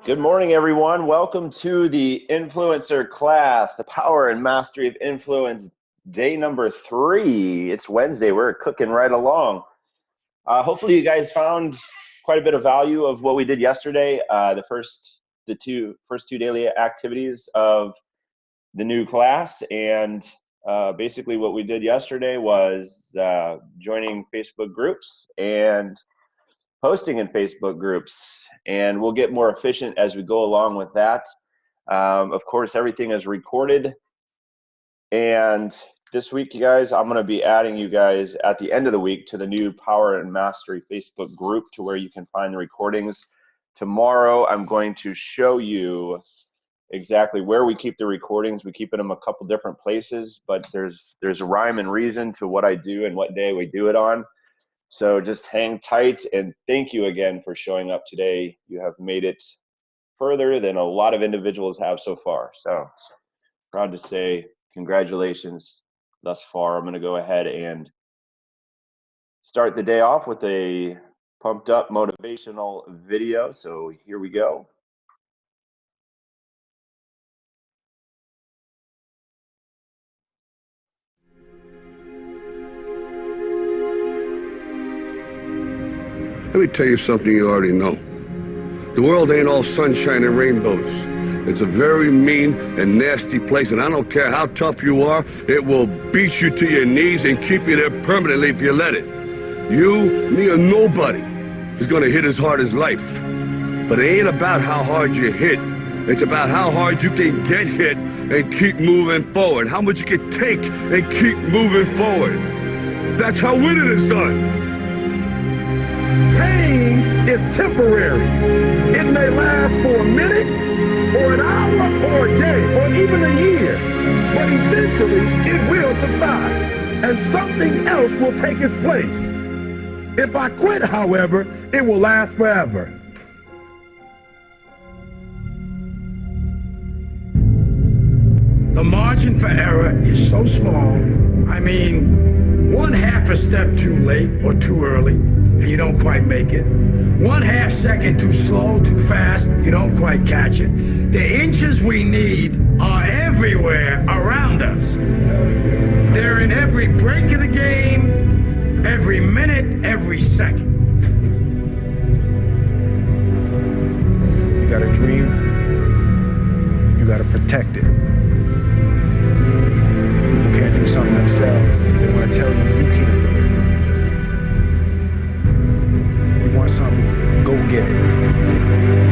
Good morning, everyone. Welcome to the Influencer class, the Power and Mastery of Influence, day number 3. It's Wednesday. We're cooking right along. Hopefully you guys found quite a bit of value of what we did yesterday, the first two daily activities of the new class. And basically what we did yesterday was joining Facebook groups and posting in Facebook groups. And we'll get more efficient as we go along with that. Of course, everything is recorded. And this week, you guys, I'm going to be adding you guys at the end of the week to the new Power and Mastery Facebook group to where you can find the recordings. Tomorrow, I'm going to show you exactly where we keep the recordings. We keep them a couple different places, but there's a rhyme and reason to what I do and what day we do it on. So just hang tight, and thank you again for showing up today. You have made it further than a lot of individuals have so far. So proud to say congratulations thus far. I'm going to go ahead and start the day off with a pumped up motivational video. So here we go. Let me tell you something you already know. The world ain't all sunshine and rainbows. It's a very mean and nasty place, and I don't care how tough you are, it will beat you to your knees and keep you there permanently if you let it. You, me, or nobody is gonna hit as hard as life. But it ain't about how hard you hit. It's about how hard you can get hit and keep moving forward. How much you can take and keep moving forward. That's how winning is done. Pain is temporary. It may last for a minute, or an hour, or a day, or even a year. But eventually, it will subside, and something else will take its place. If I quit, however, it will last forever. The margin for error is so small. I mean, 1/2 a step too late or too early, and you don't quite make it. 1/2 second too slow, too fast, you don't quite catch it. The inches we need are everywhere around us. They're in every break of the game, every minute, every second. You got a dream, you got to protect it. People can't do something themselves. They want to tell you you can't do it. You want something, go get it.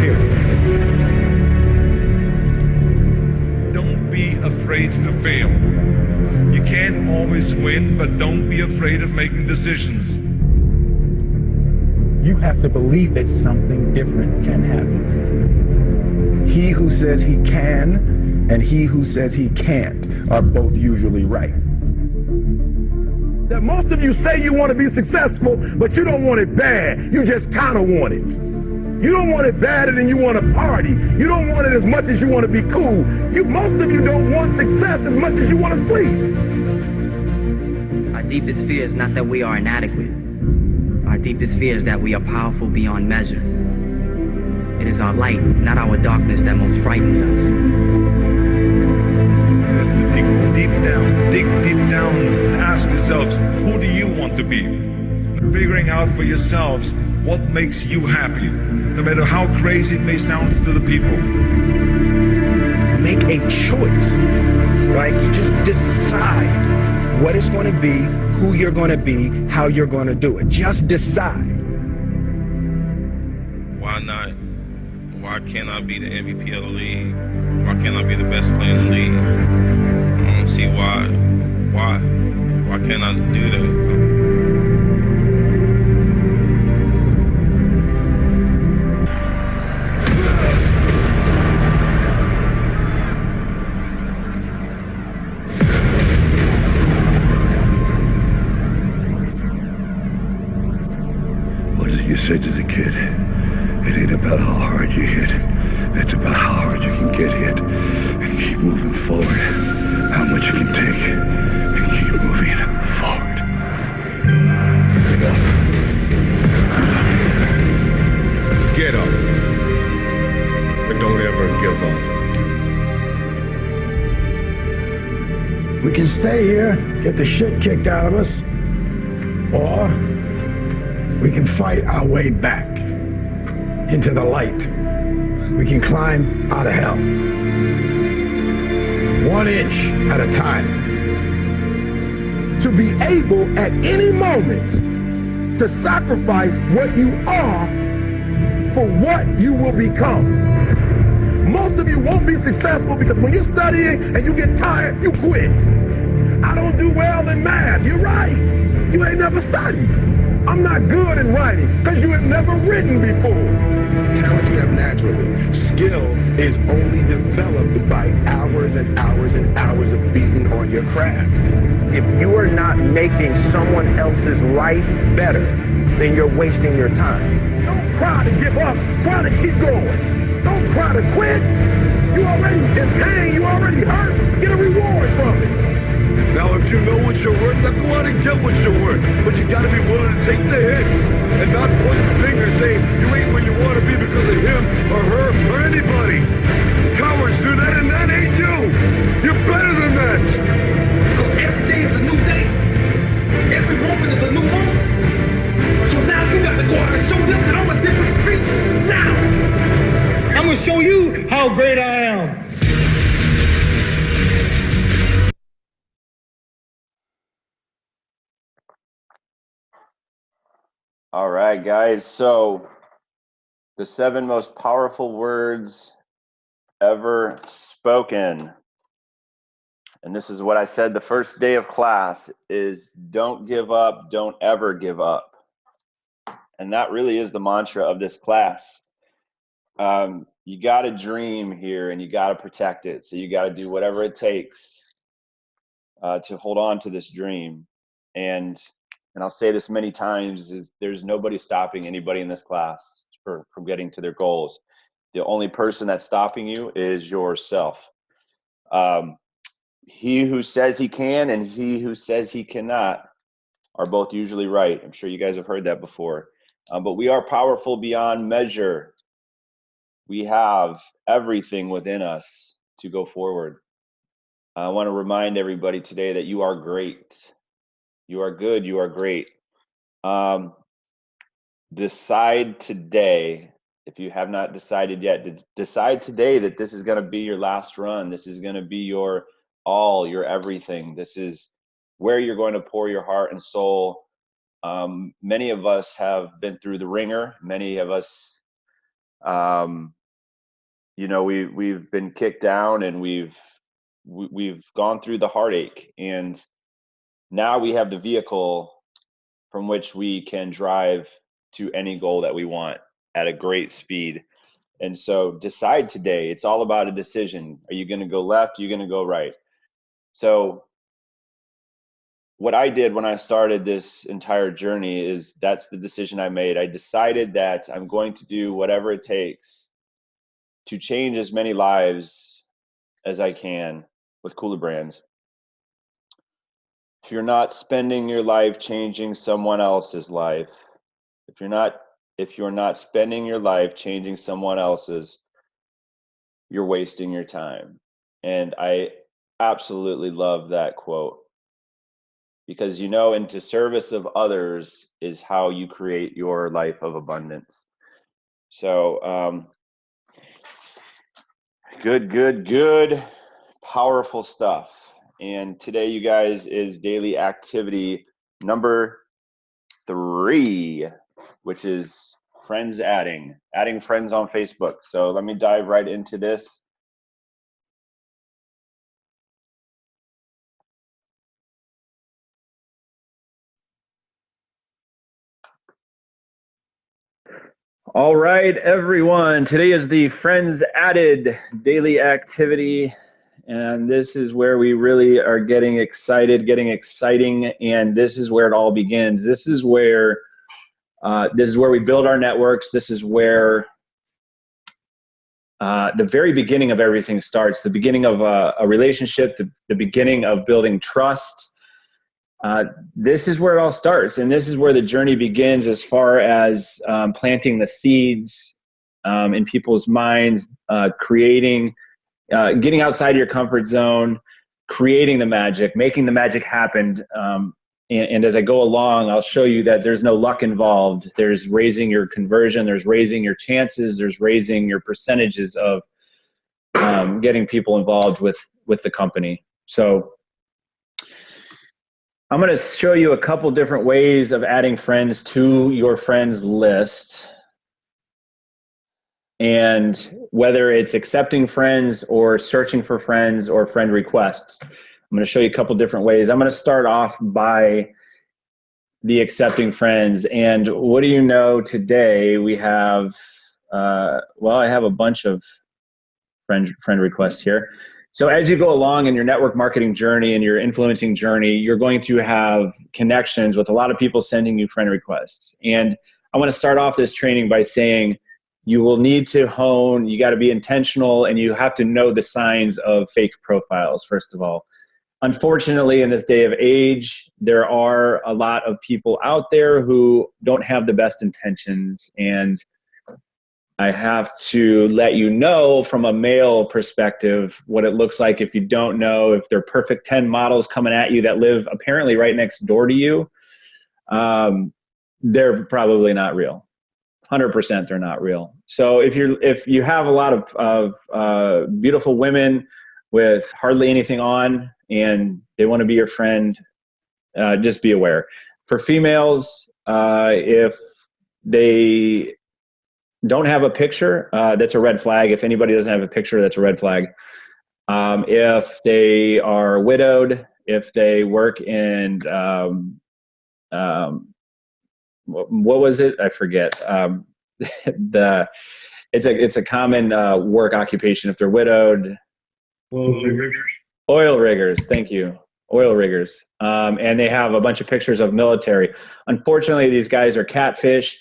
Period. Don't be afraid to fail. You can't always win, but don't be afraid of making decisions. You have to believe that something different can happen. He who says he can and he who says he can't are both usually right. That most of you say you want to be successful, but you don't want it bad. You just kind of want it. You don't want it badder than you want to party. You don't want it as much as you want to be cool. Most of you don't want success as much as you want to sleep. Our deepest fear is not that we are inadequate. Our deepest fear is that we are powerful beyond measure. It is our light, not our darkness, that most frightens us. Dig deep down and ask yourselves, who do you want to be? Figuring out for yourselves what makes you happy, no matter how crazy it may sound to the people. Make a choice, right? You just decide what it's going to be, who you're going to be, how you're going to do it. Just decide. Why not? Why can't I be the MVP of the league? Why can't I be the best player in the league? I don't see why. Why can't I do that? What did you say to the kid? It ain't about how hard you hit. It's about how hard you can get hit and keep moving forward. How much you can take and keep moving forward. Get up. Get up. The about. We can stay here, get the shit kicked out of us, or we can fight our way back into the light. We can climb out of hell. 1 inch at a time. To be able at any moment to sacrifice what you are for what you will become. Most of you won't be successful because when you're studying and you get tired, you quit. I don't do well in math. You're right. You ain't never studied. I'm not good in writing because you have never written before. Talent you have naturally. Skill is only developed by hours and hours and hours of beating on your craft. If you are not making someone else's life better, then you're wasting your time. Don't cry to give up. Cry to keep going. Don't cry to quit. You already in pain. You already hurt. Get a reward from it. Now, if you know what you're worth, now go out and get what you're worth. But you gotta be willing to take the hits and not point the finger saying you ain't where you want to be because of him or her or anybody. Cowards do that and that ain't you. You're better than that. Because every day is a new day. Every moment is a new moment. So now you got to go out and show them that I'm a different creature. Now! I'm gonna show you how great I am. All right, guys. So the 7 most powerful words ever spoken. And this is what I said the first day of class is don't give up, don't ever give up. And that really is the mantra of this class. You got to dream here and you got to protect it. So you got to do whatever it takes to hold on to this dream. And I'll say this many times, is there's nobody stopping anybody in this class from getting to their goals. The only person that's stopping you is yourself. He who says he can and he who says he cannot are both usually right. I'm sure you guys have heard that before. But we are powerful beyond measure. We have everything within us to go forward. I want to remind everybody today that you are great. You are good. You are great. Decide today, if you have not decided yet, decide today that this is going to be your last run. This is going to be your all, your everything. This is where you're going to pour your heart and soul. Many of us have been through the ringer. Many of us, we've been kicked down and we've gone through the heartache, and now we have the vehicle from which we can drive to any goal that we want at a great speed. And so decide today. It's all about a decision. Are you going to go left? Are you going to go right? So what I did when I started this entire journey is that's the decision I made. I decided that I'm going to do whatever it takes to change as many lives as I can with Cooler Brands. If you're not spending your life changing someone else's life, if you're not spending your life changing someone else's, you're wasting your time. And I absolutely love that quote, because into service of others is how you create your life of abundance. So good, powerful stuff. And today, you guys, is daily activity number 3, which is friends adding friends on Facebook. So let me dive right into this. All right, everyone. Today is the friends added daily activity. And this is where we really are getting exciting, and this is where it all begins. This is where we build our networks. This is where the very beginning of everything starts. The beginning of a relationship, the beginning of building trust. This is where it all starts, and this is where the journey begins as far as planting the seeds in people's minds, creating, getting outside your comfort zone, creating the magic, making the magic happen. And as I go along, I'll show you that there's no luck involved. There's raising your conversion, there's raising your chances, there's raising your percentages of getting people involved with the company. So I'm going to show you a couple different ways of adding friends to your friends list. And whether it's accepting friends or searching for friends or friend requests, I'm going to show you a couple different ways. I'm going to start off by the accepting friends. And what do you know, today we have, well, I have a bunch of friend requests here. So as you go along in your network marketing journey and your influencing journey, you're going to have connections with a lot of people sending you friend requests. And I want to start off this training by saying you will need to hone, you got to be intentional, and you have to know the signs of fake profiles, first of all. Unfortunately, in this day of age, there are a lot of people out there who don't have the best intentions. And I have to let you know from a male perspective what it looks like if you don't know, if they're perfect 10 models coming at you that live apparently right next door to you, they're probably not real. 100% they're not real. So if you have a lot of beautiful women with hardly anything on and they want to be your friend, just be aware. For females, if they don't have a picture, that's a red flag. If anybody doesn't have a picture, that's a red flag. If they are widowed, if they work in, what was it? I forget. It's a common work occupation. If they're widowed, oil riggers. Thank you. Oil riggers. And they have a bunch of pictures of military. Unfortunately, these guys are catfish.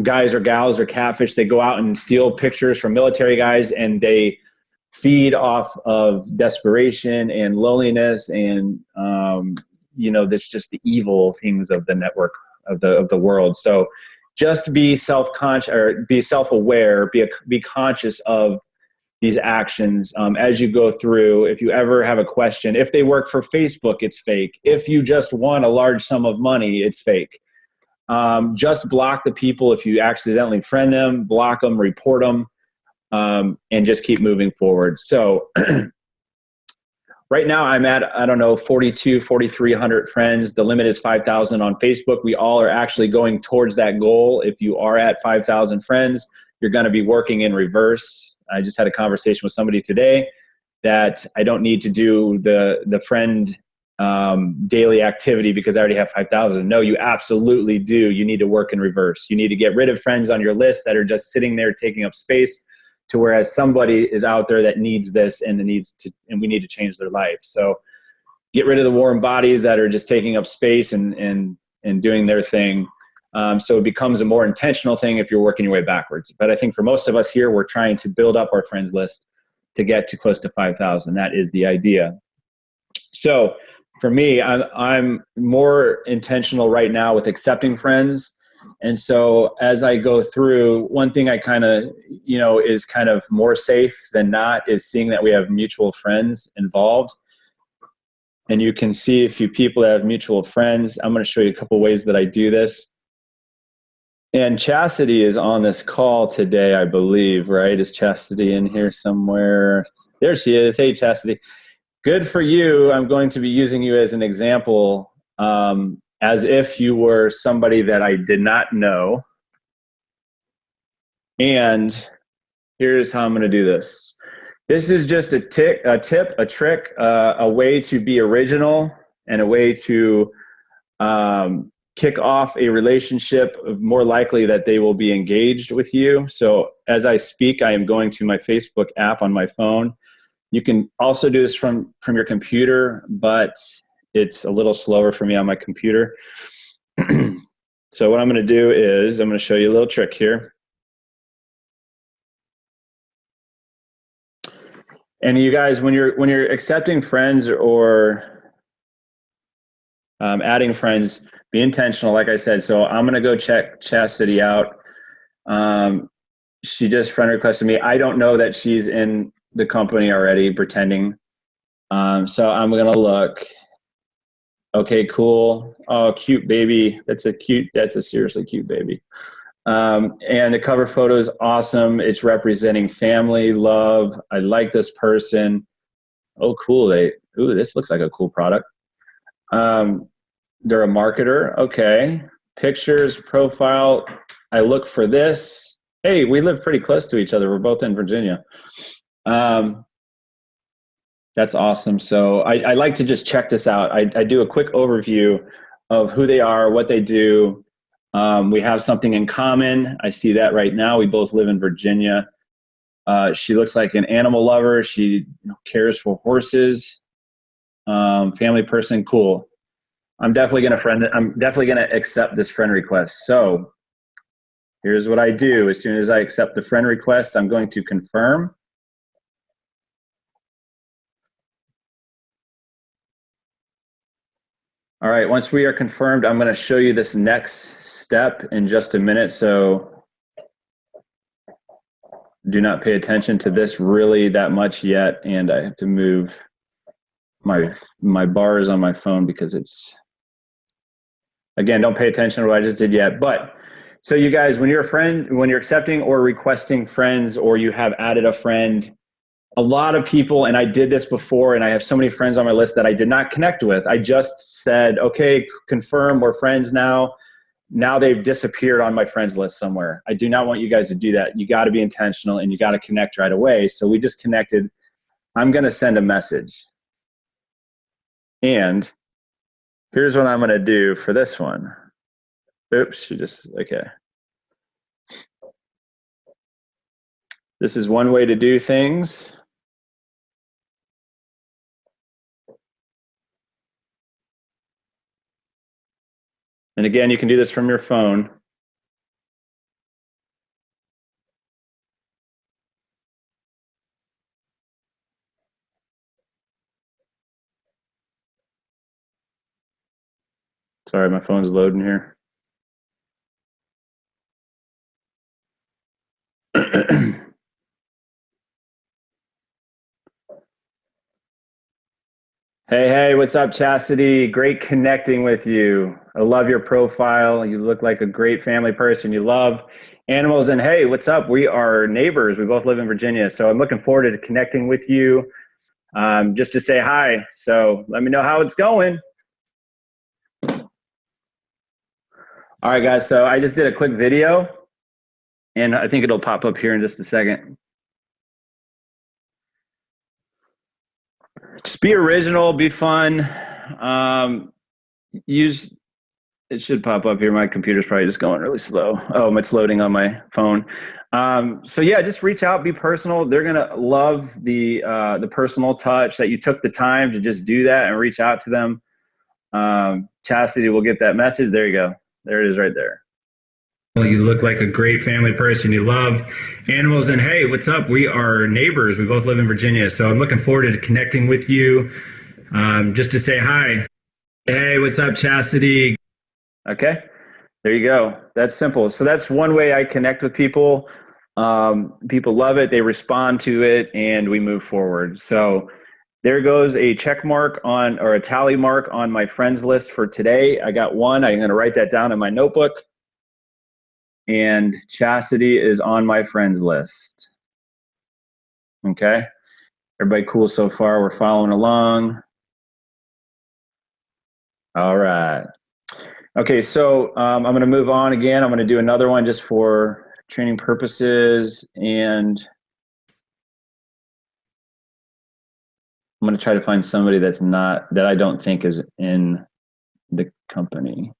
Guys or gals are catfish. They go out and steal pictures from military guys, and they feed off of desperation and loneliness and that's just the evil things of the network of the world. So just be self-conscious, or be self-aware, be conscious of these actions as you go through. If you ever have a question, if they work for Facebook, it's fake. If you just won a large sum of money, it's fake. Just block the people. If you accidentally friend them, block them, report them, and just keep moving forward. So right now I'm at, 4,300 friends. The limit is 5,000 on Facebook. We all are actually going towards that goal. If you are at 5,000 friends, you're going to be working in reverse. I just had a conversation with somebody today that I don't need to do the friend daily activity because I already have 5,000. No, you absolutely do. You need to work in reverse. You need to get rid of friends on your list that are just sitting there taking up space, to whereas somebody is out there that needs this and we need to change their life. So get rid of the warm bodies that are just taking up space and doing their thing. So it becomes a more intentional thing if you're working your way backwards. But I think for most of us here, we're trying to build up our friends list to get to close to 5,000. That is the idea. So for me, I'm more intentional right now with accepting friends. And so as I go through, one thing I kind of, is kind of more safe than not is seeing that we have mutual friends involved. And you can see a few people that have mutual friends. I'm going to show you a couple ways that I do this. And Chastity is on this call today, I believe, right? Is Chastity in here somewhere? There she is. Hey, Chastity. Good for you. I'm going to be using you as an example, as if you were somebody that I did not know. And here's how I'm going to do this. This is just a tip, a trick, a way to be original and a way to kick off a relationship, more likely that they will be engaged with you. So as I speak, I am going to my Facebook app on my phone. You can also do this from your computer, but it's a little slower for me on my computer. So what I'm going to do is I'm going to show you a little trick here. And you guys, when you're accepting friends or adding friends, be intentional, like I said. So I'm going to go check Chastity out. She just friend requested me. I don't know that she's in the company already, pretending. So I'm going to look. Okay, cool. Oh, cute baby. That's a seriously cute baby. And the cover photo is awesome. It's representing family, love. I like this person. Oh, cool. This looks like a cool product. They're a marketer. Okay. Pictures, profile. I look for this. Hey, we live pretty close to each other. We're both in Virginia. That's awesome. So I like to just check this out. I do a quick overview of who they are, what they do. We have something in common. I see that right now. We both live in Virginia. She looks like an animal lover. She cares for horses. Family person, cool. I'm definitely gonna accept this friend request. So here's what I do. As soon as I accept the friend request, I'm going to confirm. All right, once we are confirmed, I'm going to show you this next step in just a minute. So do not pay attention to this really that much yet. And I have to move my bars on my phone because it's, again, don't pay attention to what I just did yet. But so you guys, when you're accepting or requesting friends, or you have added a friend, a lot of people, and I did this before, and I have so many friends on my list that I did not connect with. I just said, okay, confirm, we're friends now. Now they've disappeared on my friends list somewhere. I do not want you guys to do that. You got to be intentional, and you got to connect right away. So we just connected. I'm going to send a message. And here's what I'm going to do for this one. Oops, okay. This is one way to do things. And again, you can do this from your phone. Sorry, my phone's loading here. Hey, what's up, Chastity? Great connecting with you. I love your profile. You look like a great family person. You love animals. And hey, what's up? We are neighbors. We both live in Virginia. So I'm looking forward to connecting with you, just to say hi. So let me know how it's going. All right, guys. So I just did a quick video, and I think it'll pop up here in just a second. Just be original, be fun. It should pop up here. My computer's probably just going really slow. Oh, it's loading on my phone. So yeah, just reach out, be personal. They're gonna love the personal touch that you took the time to just do that and reach out to them. Chastity will get that message. There you go. There it is right there. You look like a great family person. You love animals. And hey, what's up? We are neighbors. We both live in Virginia. So I'm looking forward to connecting with you, just to say hi. Hey, what's up, Chastity? Okay, there you go. That's simple. So that's one way I connect with people. People love it. They respond to it, and we move forward. So there goes a check mark on, or a tally mark on my friends list for today. I got one. I'm going to write that down in my notebook. And Chastity is on my friends list. Okay. Everybody cool so far? We're following along. All right. Okay, so I'm going to move on again. I'm going to do another one just for training purposes, and I'm going to try to find somebody that I don't think is in the company.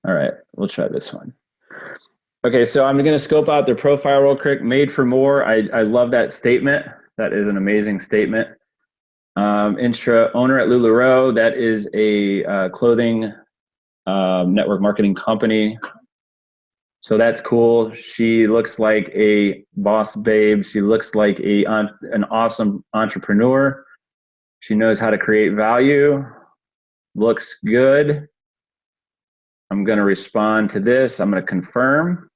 All right, we'll try this one. Okay, so I'm going to scope out their profile real quick. Made for more. I love that statement. That is an amazing statement. Intra owner at LuLaRoe. That is a clothing network marketing company. So that's cool. She looks like a boss babe. She looks like an awesome entrepreneur. She knows how to create value. Looks good. I'm going to respond to this. I'm going to confirm.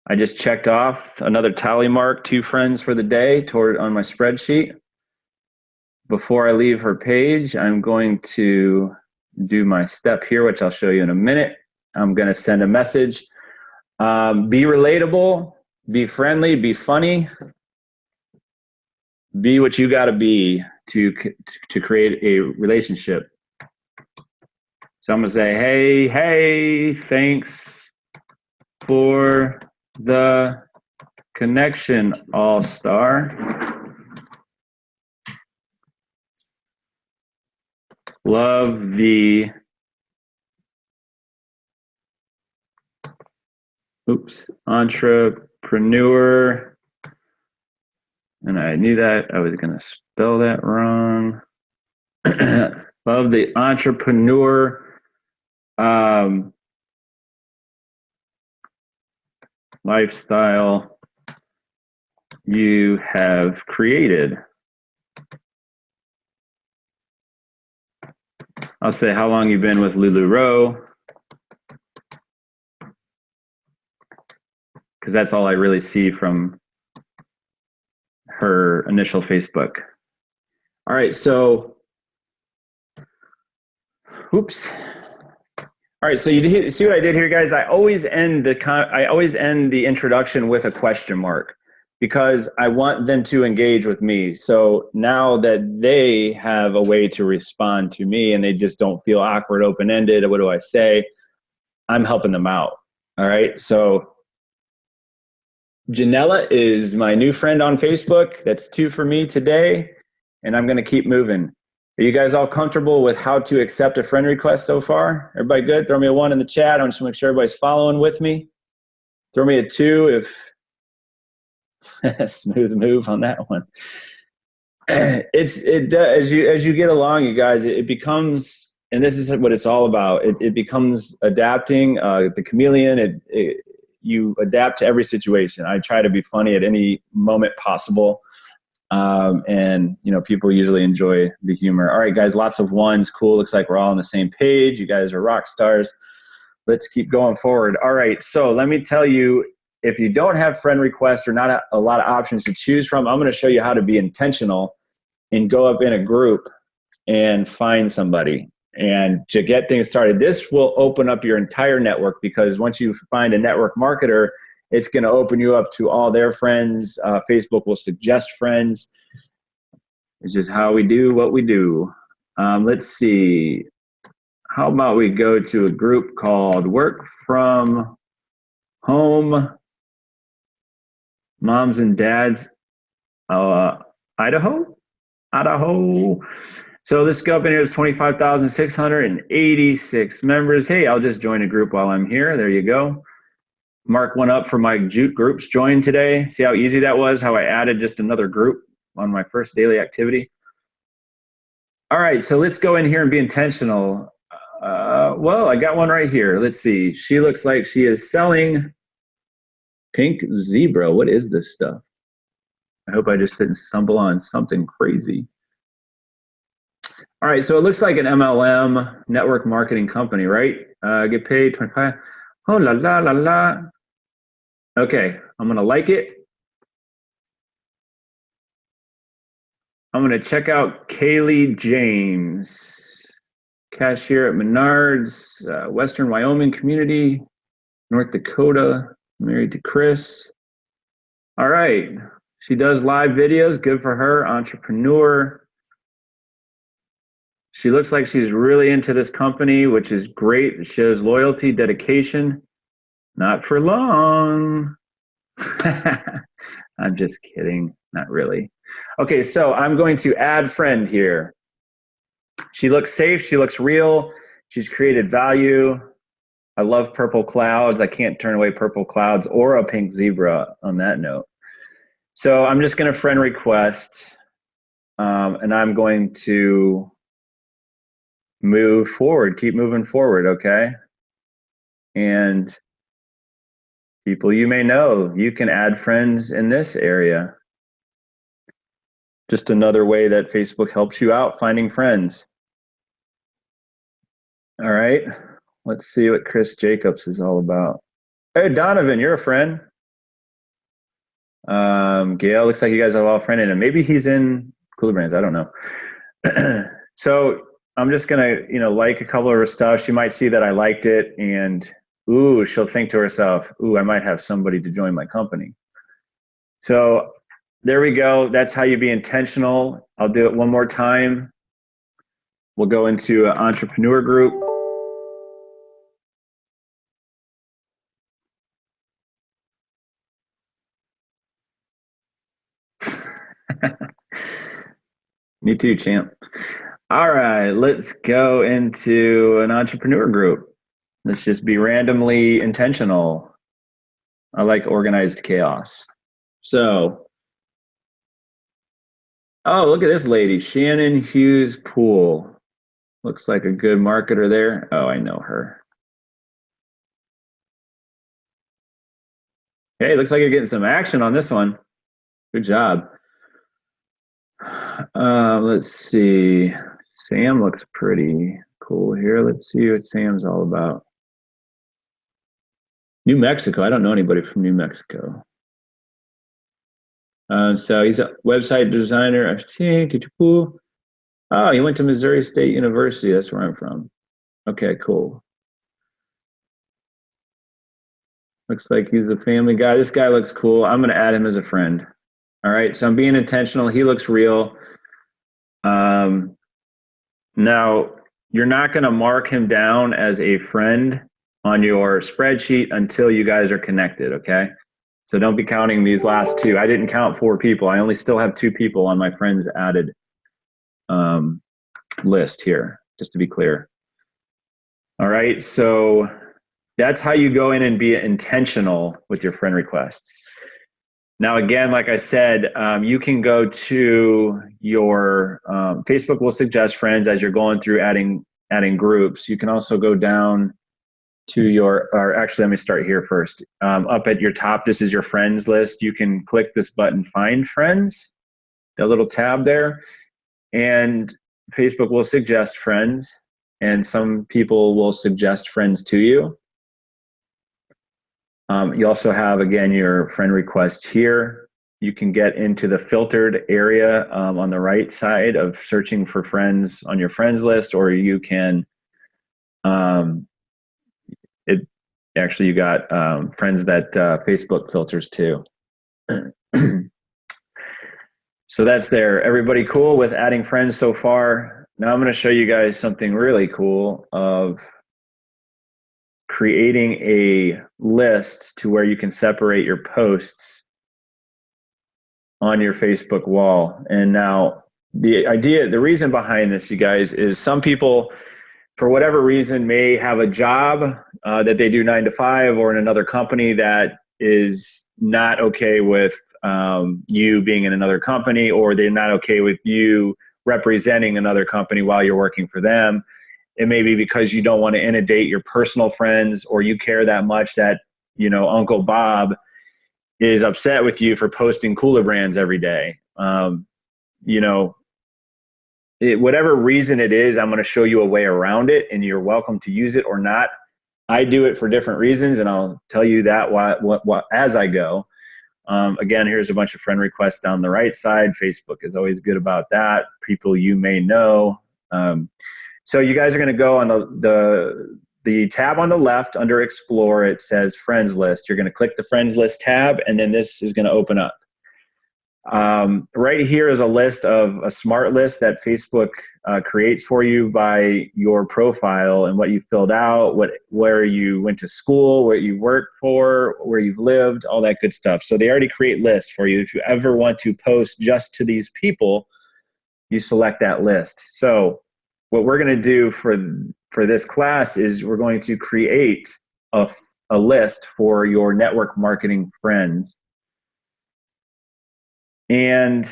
I just checked off another tally mark, 2 friends for the day on my spreadsheet. Before I leave her page, I'm going to do my step here, which I'll show you in a minute. I'm going to send a message. Be relatable, be friendly, be funny. Be what you got to be to create a relationship. So I'm going to say, hey, thanks for the connection, all-star. Love the entrepreneur. And I knew that I was going to spell that wrong. Love the entrepreneur lifestyle you have created. I'll say how long you've been with LuLaRoe, because that's all I really see from her initial Facebook. All right, so, oops. All right, so you see what I did here, guys? I always end the introduction with a question mark because I want them to engage with me. So now that they have a way to respond to me and they just don't feel awkward, open-ended, what do I say? I'm helping them out. All right, so Janella is my new friend on Facebook. That's 2 for me today, and I'm gonna keep moving. Are you guys all comfortable with how to accept a friend request so far? Everybody good? Throw me a 1 in the chat. I just want to make sure everybody's following with me. Throw me a 2 if smooth move on that one. As you get along, you guys, it becomes, and this is what it's all about. It becomes adapting. The chameleon. You adapt to every situation. I try to be funny at any moment possible. And people usually enjoy the humor. All right, guys, lots of 1s. Cool. Looks like we're all on the same page. You guys are rock stars. Let's keep going forward. All right. So let me tell you, if you don't have friend requests or not a lot of options to choose from, I'm going to show you how to be intentional and go up in a group and find somebody and to get things started. This will open up your entire network because once you find a network marketer, it's going to open you up to all their friends. Facebook will suggest friends. It's just how we do what we do. Let's see. How about we go to a group called Work From Home Moms and Dads Idaho. So this go up in here is 25,686 members. Hey, I'll just join a group while I'm here. There you go. Mark 1 up for my Jute groups joined today. See how easy that was, how I added just another group on my first daily activity. All right, so let's go in here and be intentional. Well, I got one right here. Let's see. She looks like she is selling pink zebra. What is this stuff? I hope I just didn't stumble on something crazy. All right, so it looks like an MLM network marketing company, right? Get paid 25. Oh, la, la, la, la. Okay, I'm going to like it. I'm going to check out Kaylee James, cashier at Menards, Western Wyoming community, North Dakota, married to Chris. All right, she does live videos, good for her, entrepreneur. She looks like she's really into this company, which is great. It shows loyalty, dedication. Not for long. I'm just kidding. Not really. Okay, so I'm going to add friend here. She looks safe. She looks real. She's created value. I love purple clouds. I can't turn away purple clouds or a pink zebra on that note. So I'm just going to friend request, and I'm going to move forward, keep moving forward, okay? And people you may know, you can add friends in this area. Just another way that Facebook helps you out finding friends. All right. Let's see what Chris Jacobs is all about. Hey, Donovan, you're a friend. Gail, looks like you guys have all friended him. Maybe he's in Cooler Brands. I don't know. So I'm just going to, like a couple of her stuff. She might see that I liked it, and ooh, she'll think to herself, ooh, I might have somebody to join my company. So there we go. That's how you be intentional. I'll do it one more time. We'll go into an entrepreneur group. Me too, champ. All right, let's go into an entrepreneur group. Let's just be randomly intentional. I like organized chaos. So, oh, look at this lady, Shannon Hughes Poole. Looks like a good marketer there. Oh, I know her. Hey, looks like you're getting some action on this one. Good job. Let's see. Sam looks pretty cool here. Let's see what Sam's all about. New Mexico. I don't know anybody from New Mexico. So he's a website designer. Oh, he went to Missouri State University. That's where I'm from. Okay, cool. Looks like he's a family guy. This guy looks cool. I'm going to add him as a friend. All right, so I'm being intentional. He looks real. Now, you're not going to mark him down as a friend on your spreadsheet until you guys are connected, okay? So don't be counting these last two. I didn't count 4 people. I only still have 2 people on my friends added list here, just to be clear. All right, so that's how you go in and be intentional with your friend requests. Now, again, like I said, you can go to your Facebook will suggest friends as you're going through adding groups. You can also go down to or actually, let me start here first. Up at your top, this is your friends list. You can click this button, Find Friends, the little tab there, and Facebook will suggest friends, and some people will suggest friends to you. You also have, again, your friend request here. You can get into the filtered area on the right side of searching for friends on your friends list, or you can, you got friends that Facebook filters too. So that's there. Everybody cool with adding friends so far? Now I'm going to show you guys something really cool of creating a list to where you can separate your posts on your Facebook wall. And now the reason behind this, you guys, is some people, for whatever reason, may have a job that they do 9 to 5 or in another company that is not okay with you being in another company, or they're not okay with you representing another company while you're working for them. It may be because you don't want to inundate your personal friends, or you care that much that, Uncle Bob is upset with you for posting Cooler Brands every day. Whatever reason it is, I'm going to show you a way around it, and you're welcome to use it or not. I do it for different reasons, and I'll tell you that as I go. Again, here's a bunch of friend requests down the right side. Facebook is always good about that. People you may know. So you guys are going to go on the tab on the left under Explore. It says Friends List. You're going to click the Friends List tab, and then this is going to open up. Right here is a list of a smart list that Facebook creates for you by your profile and what you filled out, where you went to school, what you worked for, where you've lived, all that good stuff. So they already create lists for you. If you ever want to post just to these people, you select that list. So what we're going to do for this class is we're going to create a list for your network marketing friends. And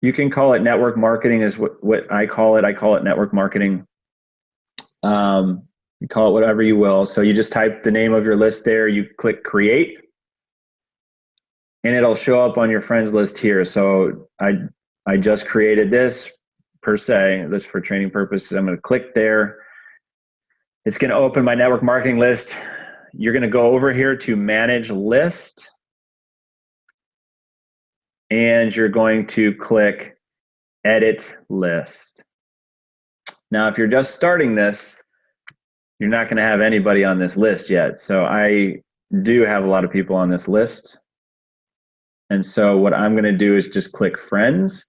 you can call it network marketing is what I call it. I call it network marketing. You call it whatever you will. So you just type the name of your list there. You click create, and it'll show up on your friends list here. So I just created this per se. That's for training purposes. I'm going to click there. It's going to open my network marketing list. You're going to go over here to manage list. And you're going to click edit list. Now, if you're just starting this, you're not going to have anybody on this list yet. So I do have a lot of people on this list. And so what I'm going to do is just click friends.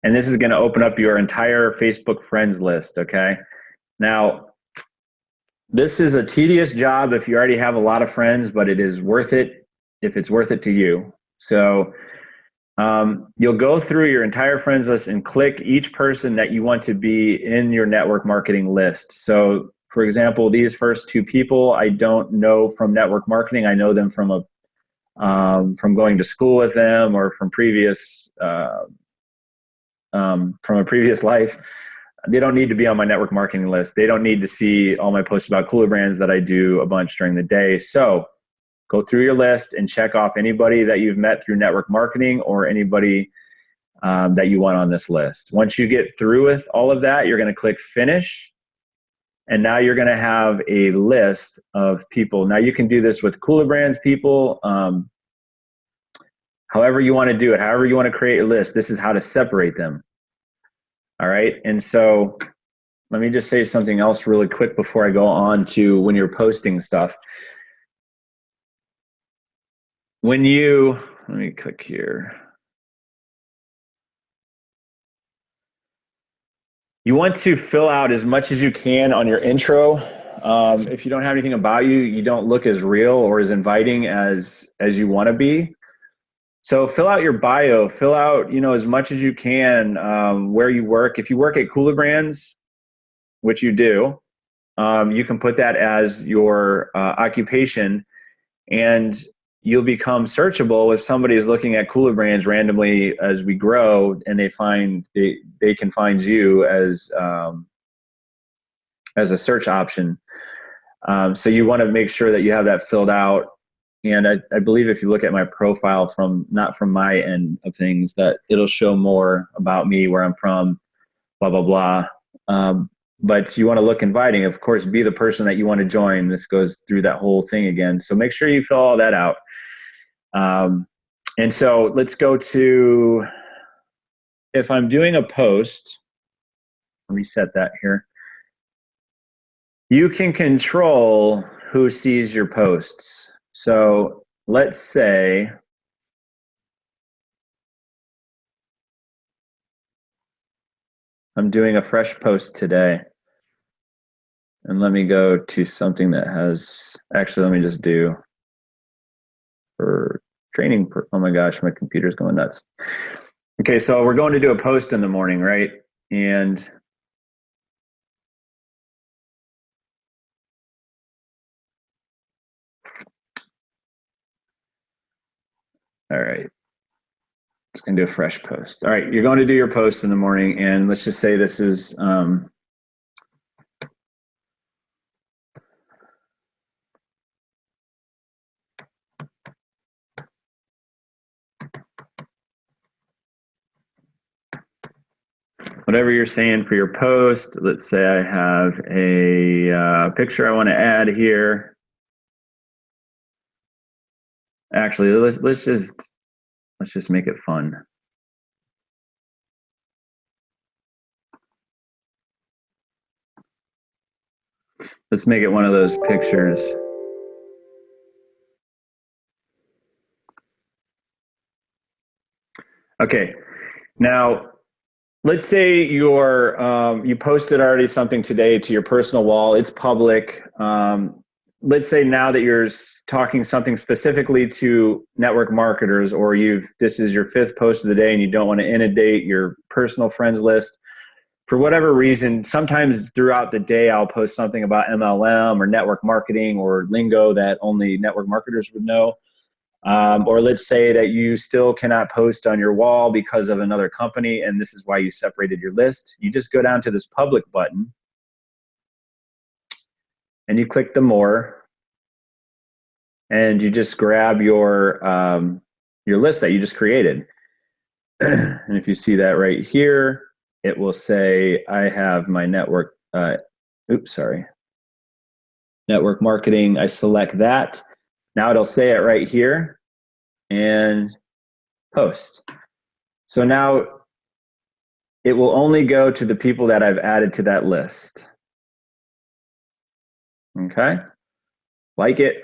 And this is going to open up your entire Facebook friends list, okay? Now, this is a tedious job if you already have a lot of friends, but it is worth it if it's worth it to you. So you'll go through your entire friends list and click each person that you want to be in your network marketing list. So for example, these first two people I don't know from network marketing. I know them from from going to school with them or from a previous life. They don't need to be on my network marketing list. They don't need to see all my posts about Cooler Brands that I do a bunch during the day. So go through your list and check off anybody that you've met through network marketing or anybody that you want on this list. Once you get through with all of that, you're going to click finish. And now you're going to have a list of people. Now you can do this with Cooler Brands people, however you want to do it, however you want to create a list. This is how to separate them. All right. And so let me just say something else really quick before I go on to when you're posting stuff. Let me click here. You want to fill out as much as you can on your intro. If you don't have anything about you, you don't look as real or as inviting as you want to be. So fill out your bio, fill out, as much as you can, where you work. If you work at Cooler Brands, which you do, you can put that as your occupation, and you'll become searchable if somebody is looking at Cooler Brands randomly as we grow, and they can find you as a search option. So you want to make sure that you have that filled out. And I believe if you look at my profile not from my end of things, that it'll show more about me, where I'm from, blah, blah, blah. But you want to look inviting. Of course, be the person that you want to join. This goes through that whole thing again. So make sure you fill all that out. And so let's go to, if I'm doing a post, reset that here. You can control who sees your posts. So let's say I'm doing a fresh post today. And let me go to something that has, actually, let me just do for training. Oh my gosh, my computer's going nuts. Okay, so we're going to do a post in the morning, right? And all right, just gonna do a fresh post. All right, you're going to do your post in the morning, and let's just say this is whatever you're saying for your post. Let's say I have a picture I want to add here. Actually, let's just make it fun. Let's make it one of those pictures. Okay, now let's say you posted already something today to your personal wall. It's public. Let's say now that you're talking something specifically to network marketers, or this is your 5th post of the day and you don't want to inundate your personal friends list. For whatever reason, sometimes throughout the day, I'll post something about MLM or network marketing or lingo that only network marketers would know. Or let's say that you still cannot post on your wall because of another company, and this is why you separated your list. You just go down to this public button, and you click the more, and you just grab your list that you just created. And if you see that right here, it will say I have my network, network marketing. I select that. Now it'll say it right here and post. So now it will only go to the people that I've added to that list. Okay, like it.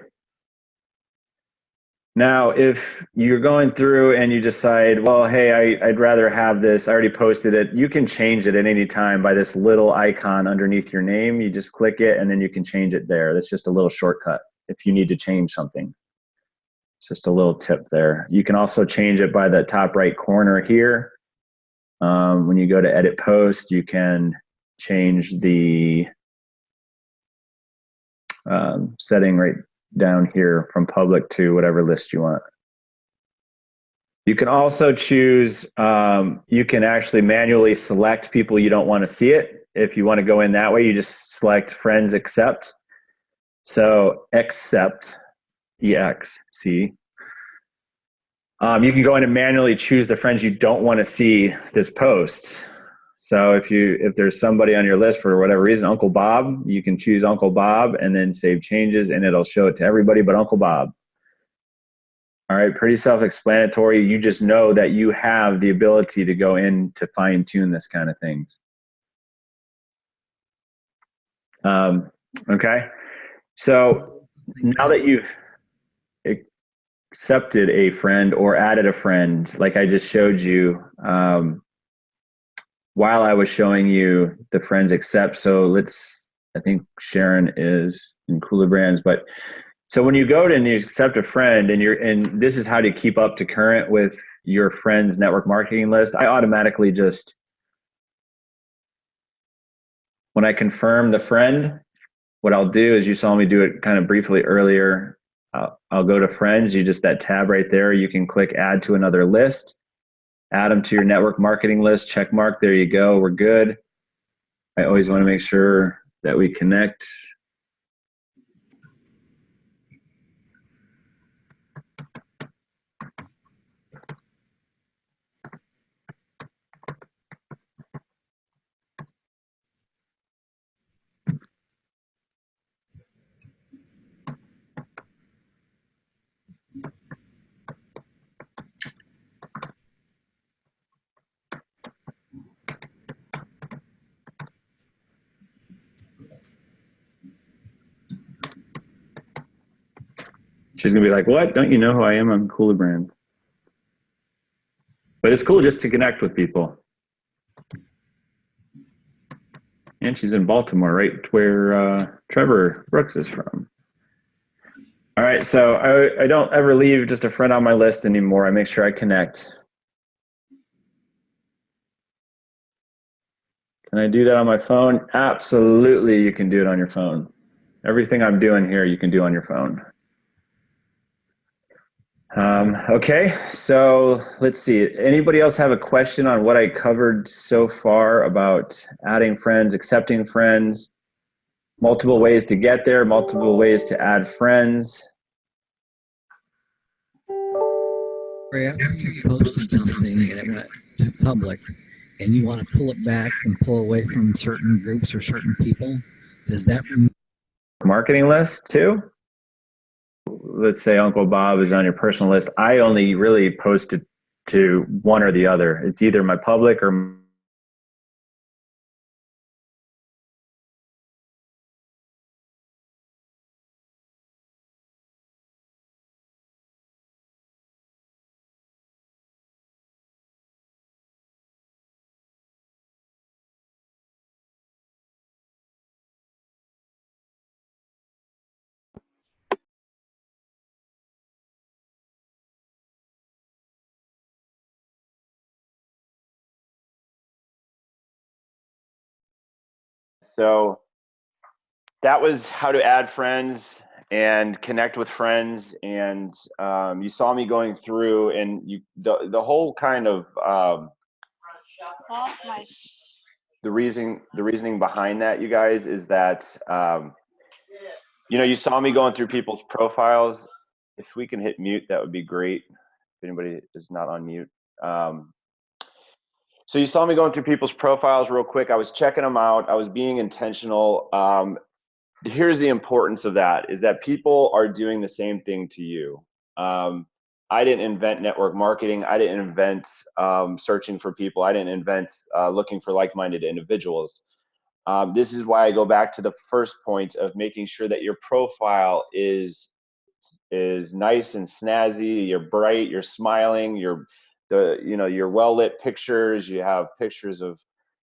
Now, if you're going through and you decide, well, hey, I'd rather have this, I already posted it, you can change it at any time by this little icon underneath your name. You just click it and then you can change it there. That's just a little shortcut if you need to change something. It's just a little tip there. You can also change it by the top right corner here. When you go to edit post, you can change the setting right down here from public to whatever list you want. You can also choose, you can actually manually select people you don't want to see it. If you want to go in that way, you just select friends accept. So accept, EXC. You can go in and manually choose the friends you don't want to see this post. So if there's somebody on your list for whatever reason, Uncle Bob, you can choose Uncle Bob and then save changes and it'll show it to everybody but Uncle Bob. All right, pretty self-explanatory. You just know that you have the ability to go in to fine tune this kind of things. Okay, so now that you've accepted a friend or added a friend, like I just showed you, while I was showing you the friends accept, so I think Sharon is in Cooler Brands, but so when you go to and you accept a friend and this is how to keep up to current with your friend's network marketing list, I automatically just, when I confirm the friend, what I'll do is, you saw me do it kind of briefly earlier, I'll go to friends, that tab right there, you can click add to another list. Add them to your network marketing list, check mark, there you go, we're good. I always want to make sure that we connect. She's gonna be like, what? Don't you know who I am? I'm Cooler Brand. But it's cool just to connect with people. And she's in Baltimore, right where Trevor Brooks is from. All right, so I don't ever leave just a friend on my list anymore. I make sure I connect. Can I do that on my phone? Absolutely, you can do it on your phone. Everything I'm doing here, you can do on your phone. Okay, so let's see. Anybody else have a question on what I covered so far about adding friends, accepting friends, multiple ways to get there, multiple ways to add friends? After you posted something and it went to public and you want to pull it back and pull away from certain groups or certain people, does that marketing list too? Let's say Uncle Bob is on your personal list. I only really post it to one or the other. It's either my public or So that was how to add friends and connect with friends. And you saw me going through, and the whole kind of the reasoning behind that, you guys, is that you saw me going through people's profiles. If we can hit mute, that would be great. If anybody is not on mute. So you saw me going through people's profiles real quick. I was checking them out. I was being intentional. Here's the importance of that, is that people are doing the same thing to you. I didn't invent network marketing. I didn't invent searching for people. I didn't invent looking for like-minded individuals. This is why I go back to the first point of making sure that your profile is nice and snazzy. You're bright. You're smiling. You're well-lit pictures. You have pictures of,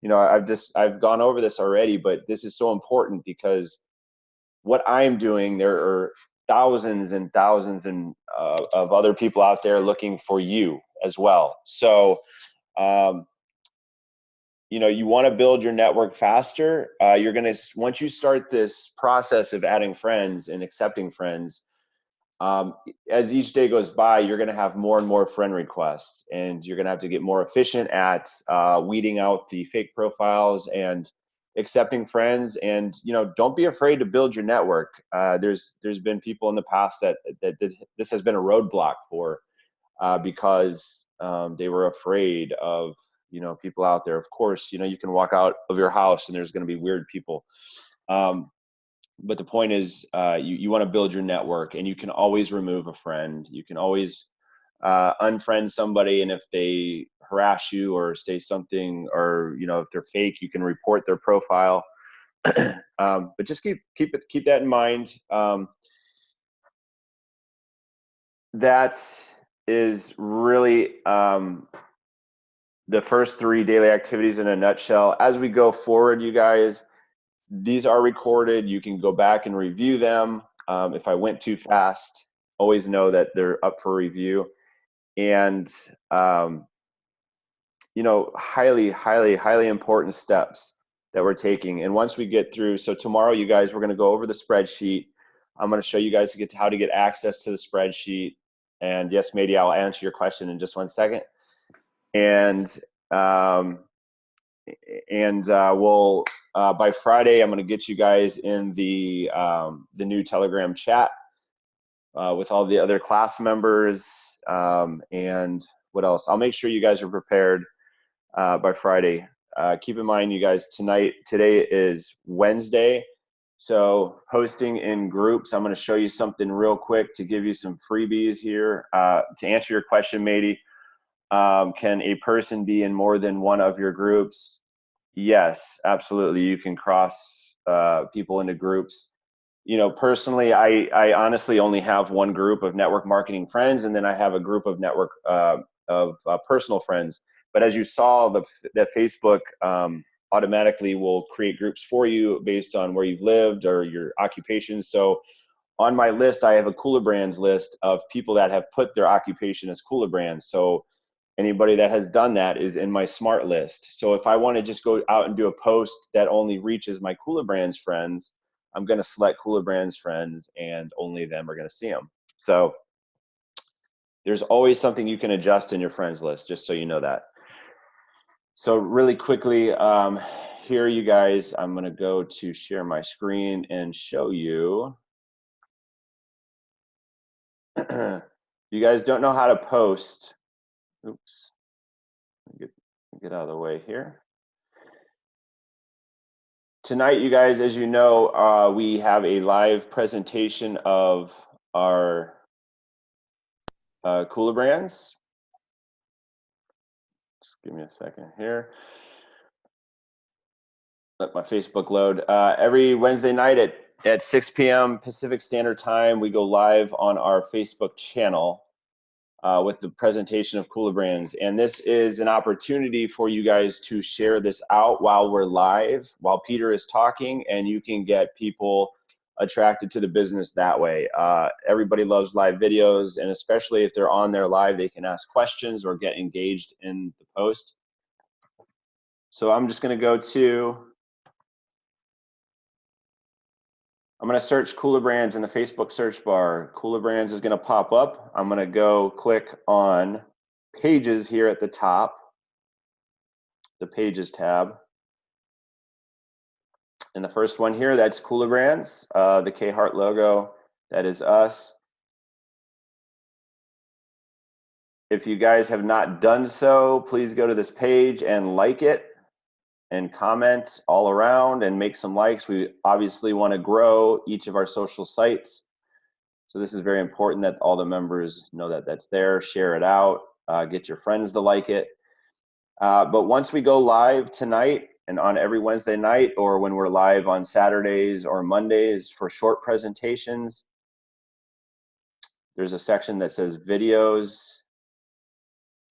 I've gone over this already, but this is so important because what I'm doing, there are thousands and thousands of other people out there looking for you as well. So, you want to build your network faster. Once you start this process of adding friends and accepting friends, as each day goes by, you're going to have more and more friend requests, and you're going to have to get more efficient at weeding out the fake profiles and accepting friends. And don't be afraid to build your network. There's been people in the past that this has been a roadblock for, because they were afraid of people out there. Of course, you can walk out of your house and there's going to be weird people. But the point is, you want to build your network, and you can always remove a friend. You can always unfriend somebody, and if they harass you or say something, or if they're fake, you can report their profile. But just keep that in mind. That is really the first 3 daily activities in a nutshell. As we go forward, you guys, these are recorded. You can go back and review them. If I went too fast, always know that they're up for review. And, highly, highly, highly important steps that we're taking. And once we get through, so tomorrow, you guys, we're going to go over the spreadsheet. I'm going to show you guys how to get access to the spreadsheet. And yes, Mady, I'll answer your question in just 1 second. And we'll by Friday, I'm going to get you guys in the new Telegram chat with all the other class members. And what else? I'll make sure you guys are prepared by Friday. Keep in mind, you guys, today is Wednesday. So hosting in groups, I'm going to show you something real quick to give you some freebies here. To answer your question, Mady, can a person be in more than one of your groups? Yes, absolutely. You can cross people into groups. Personally, I honestly only have one group of network marketing friends, and then I have a group of network of personal friends. But as you saw, that Facebook automatically will create groups for you based on where you've lived or your occupation. So on my list, I have a Cooler Brands list of people that have put their occupation as Cooler Brands. So anybody that has done that is in my smart list. So if I want to just go out and do a post that only reaches my Cooler Brands friends, I'm going to select Cooler Brands friends, and only them are going to see them. So there's always something you can adjust in your friends list, just so you know that. So really quickly, here, you guys, I'm going to go to share my screen and show you. You guys don't know how to post. Oops. Get out of the way here. Tonight, you guys, as you know, we have a live presentation of our Cooler Brands. Just give me a second here. Let my Facebook load. Every Wednesday night at 6 p.m. Pacific Standard Time, we go live on our Facebook channel with the presentation of Cooler Brands. And this is an opportunity for you guys to share this out while we're live, while Peter is talking, and you can get people attracted to the business that way. Everybody loves live videos, and especially if they're on there live, they can ask questions or get engaged in the post. So I'm just going to go to, I'm going to search Cooler Brands in the Facebook search bar. Cooler Brands is going to pop up. I'm going to go click on Pages here at the top, the Pages tab. And the first one here, that's Cooler Brands, the K-Heart logo. That is us. If you guys have not done so, please go to this page and like it and comment all around and make some likes. We obviously want to grow each of our social sites. So this is very important that all the members know that that's there. Share it out, get your friends to like it. But once we go live tonight and on every Wednesday night, or when we're live on Saturdays or Mondays for short presentations, there's a section that says videos,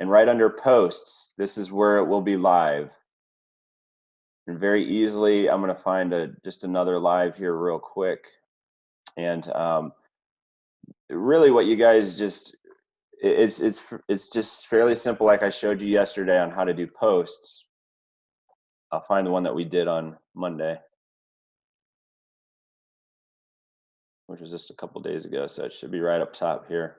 and right under posts, this is where it will be live. And very easily, I'm going to find just another live here real quick. And really what you guys just, it's just fairly simple, like I showed you yesterday on how to do posts. I'll find the one that we did on Monday, which was just a couple days ago, so it should be right up top here.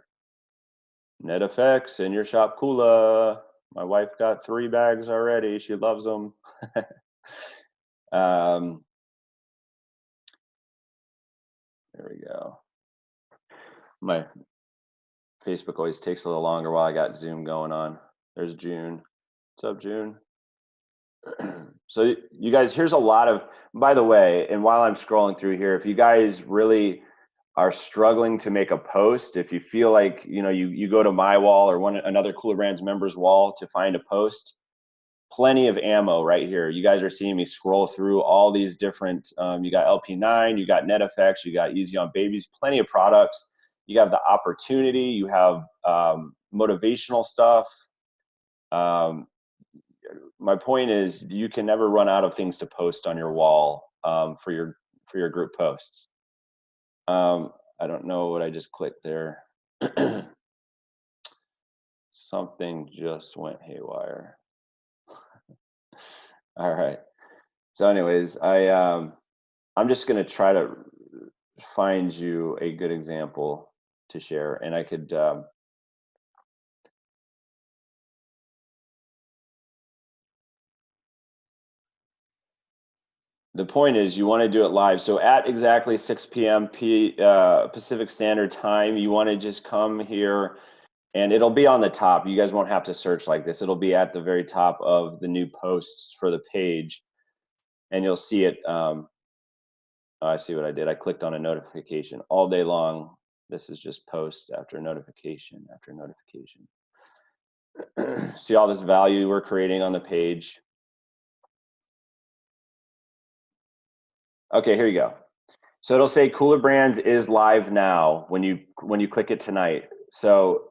NetFX in your shop Kula. My wife got 3 bags already. She loves them. There we go. My Facebook always takes a little longer while I got Zoom going on. There's June. What's up, June? So you guys, here's a lot of, by the way, and while I'm scrolling through here, if you guys really are struggling to make a post, if you feel like, you know, you go to my wall or another Cooler Brands members wall to find a post, plenty of ammo right here. You guys are seeing me scroll through all these different, you got LP9, you got NetFX, you got Easy on Babies, plenty of products. You have the opportunity, you have motivational stuff. My point is, you can never run out of things to post on your wall for your group posts. I don't know what I just clicked there. Something just went haywire. All right. So anyways, I'm just going to try to find you a good example to share, and I could the point is, you want to do it live. So at exactly 6 p.m. Pacific Standard Time, you want to just come here, and it'll be on the top. You guys won't have to search like this. It'll be at the very top of the new posts for the page, and you'll see it. Oh, I see what I did. I clicked on a notification all day long. This is just post after notification after notification. See all this value we're creating on the page. Okay, here you go. So it'll say Cooler Brands is live now when you click it tonight. So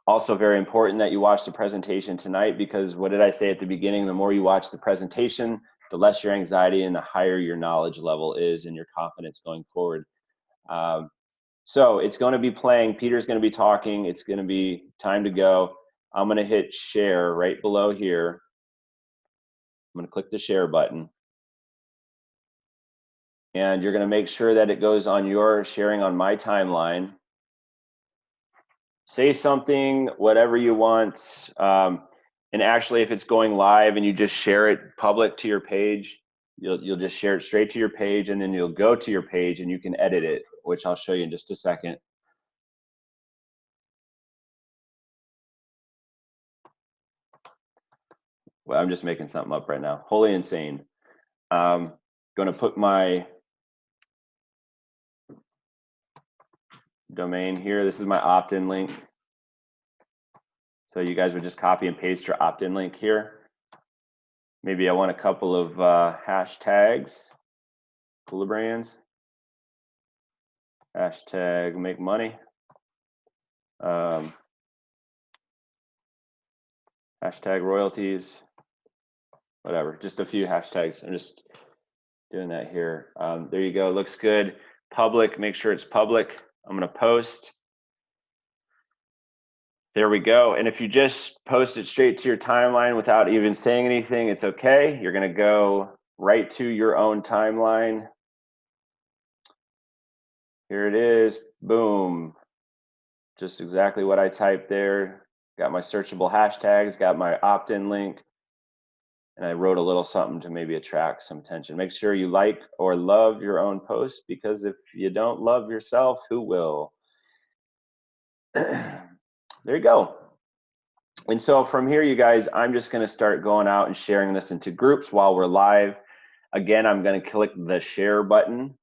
also very important that you watch the presentation tonight, because what did I say at the beginning? The more you watch the presentation, the less your anxiety and the higher your knowledge level is and your confidence going forward. So it's going to be playing. Peter's going to be talking. It's going to be time to go. I'm going to hit share right below here. I'm going to click the share button. And you're going to make sure that it goes on your sharing on my timeline. Say something, whatever you want. And actually, if it's going live and you just share it public to your page, you'll just share it straight to your page, and then you'll go to your page and you can edit it, which I'll show you in just a second. Well, I'm just making something up right now. Wholly insane. Going to put my domain here. This is my opt-in link. So you guys would just copy and paste your opt-in link here. Maybe I want a couple of hashtags. Cooler Brands. Hashtag make money. Hashtag royalties. Whatever, just a few hashtags. I'm just doing that here. There you go, looks good. Public, make sure it's public. I'm gonna post. There we go. And if you just post it straight to your timeline without even saying anything, it's okay. You're gonna go right to your own timeline. Here it is, boom. Just exactly what I typed there. Got my searchable hashtags, got my opt-in link, and I wrote a little something to maybe attract some attention. Make sure you like or love your own post, because if you don't love yourself, who will? There you go. And so from here, you guys, I'm just going to start going out and sharing this into groups while we're live. Again, I'm going to click the share button.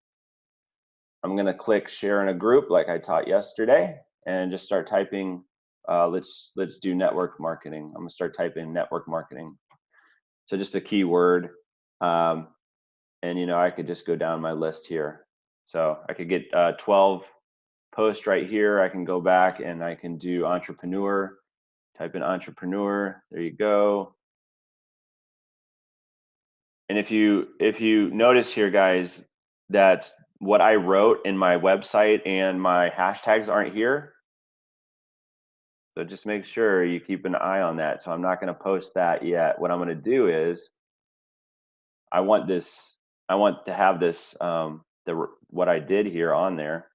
I'm going to click share in a group like I taught yesterday and just start typing. Let's do network marketing. I'm going to start typing network marketing. So just a keyword. And, you know, I could just go down my list here. So I could get 12 posts right here. I can go back and I can do entrepreneur. Type in entrepreneur. There you go. And if you notice here, guys, that what I wrote in my website and my hashtags aren't here. So just make sure you keep an eye on that. So I'm not going to post that yet. What I'm going to do is I want to have this what I did here on there.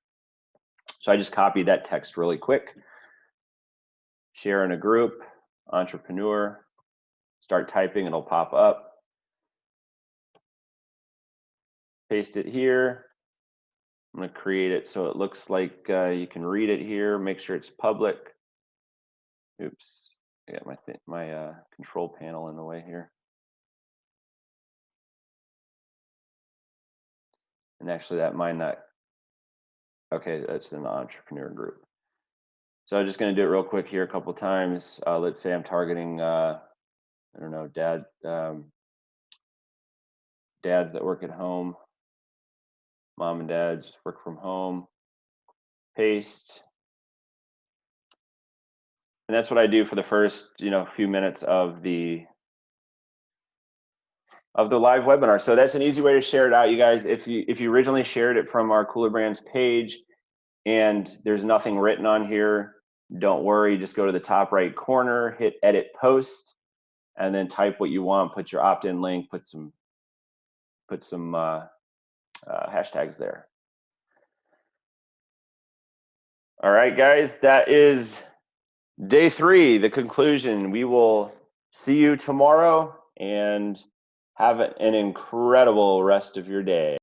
So I just copied that text really quick. Share in a group, entrepreneur, start typing, it'll pop up. Paste it here. I'm going to create it so it looks like you can read it here. Make sure it's public. Oops, I got my control panel in the way here. And actually that might not. Okay, that's an entrepreneur group. So I'm just going to do it real quick here a couple of times. Let's say I'm targeting, I don't know, dads that work at home, mom and dads work from home. Paste. And that's what I do for the first, few minutes of the live webinar. So that's an easy way to share it out, you guys. If you originally shared it from our Cooler Brands page and there's nothing written on here, don't worry, just go to the top right corner, hit edit post, and then type what you want, put your opt-in link, put some hashtags there. All right, guys, that is day 3, the conclusion. We will see you tomorrow and have an incredible rest of your day.